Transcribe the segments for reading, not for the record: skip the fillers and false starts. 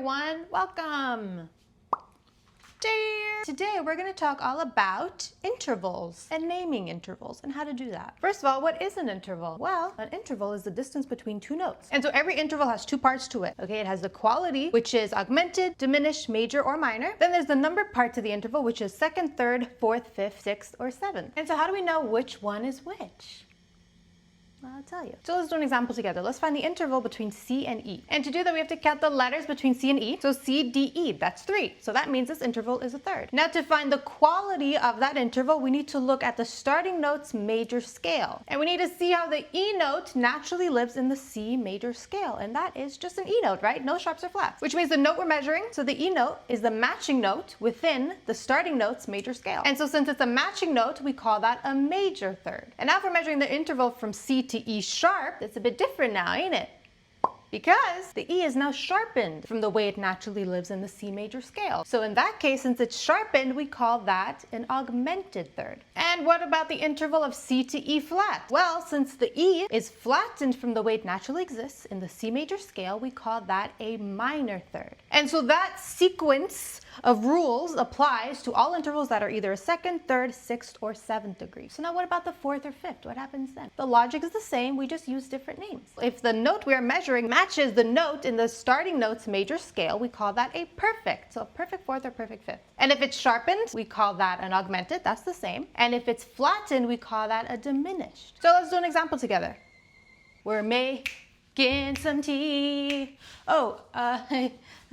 everyone, welcome. Today we're going to talk all about intervals and naming intervals and how to do that. First of all, what is an interval? Well, an interval is the distance between two notes. And so every interval has two parts to it. Okay, it has the quality, which is augmented, diminished, major, or minor. Then there's the number part to the interval, which is second, third, fourth, fifth, sixth, or seventh. And so how do we know which one is which? Well, I'll tell you. So let's do an example together. Let's find the interval between C and E. And to do that, we have to count the letters between C and E. So C, D, E, that's 3. So that means this interval is a third. Now to find the quality of that interval, we need to look at the starting note's major scale. And we need to see how the E note naturally lives in the C major scale. And that is just an E note, right? No sharps or flats. Which means the note we're measuring, so the E note is the matching note within the starting note's major scale. And so since it's a matching note, we call that a major third. And now if we're measuring the interval from C to E sharp, it's a bit different now, ain't it? Because the E is now sharpened from the way it naturally lives in the C major scale. So in that case, since it's sharpened, we call that an augmented third. And what about the interval of C to E flat? Well, since the E is flattened from the way it naturally exists in the C major scale, we call that a minor third. And so that sequence of rules applies to all intervals that are either a second, third, sixth, or seventh degree. So now what about the fourth or fifth? What happens then? The logic is the same, we just use different names. If the note we are measuring matches the note in the starting note's major scale, we call that a perfect. So a perfect fourth or perfect fifth. And if it's sharpened, we call that an augmented, that's the same. And if it's flattened, we call that a diminished. So let's do an example together. We're making some tea.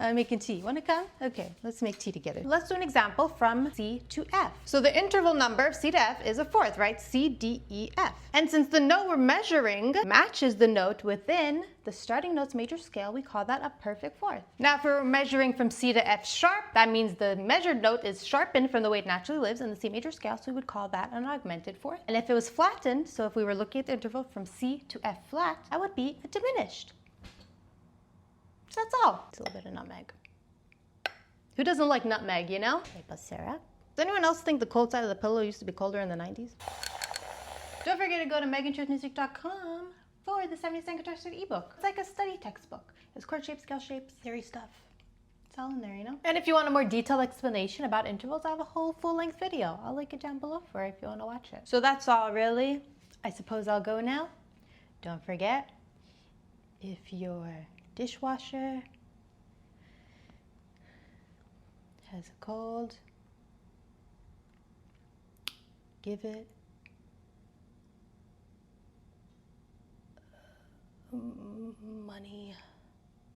I'm making tea. Want to come? Okay, let's make tea together. Let's do an example from C to F. So the interval number of C to F is a fourth, right? C, D, E, F. And since the note we're measuring matches the note within the starting note's major scale, we call that a perfect fourth. Now, if we're measuring from C to F sharp, that means the measured note is sharpened from the way it naturally lives in the C major scale, so we would call that an augmented fourth. And if it was flattened, so if we were looking at the interval from C to F flat, that would be a diminished. So that's all. It's a little bit of nutmeg. Who doesn't like nutmeg, you know? Maple syrup. Does anyone else think the cold side of the pillow used to be colder in the 90s? Don't forget to go to megantruthmusic.com for the 70-cent guitar study ebook. It's like a study textbook. It's chord shapes, scale shapes, theory stuff. It's all in there, you know? And if you want a more detailed explanation about intervals, I have a whole full-length video. I'll link it down below for it if you want to watch it. So that's all, really. I suppose I'll go now. Don't forget, if your dishwasher has a cold, give it money.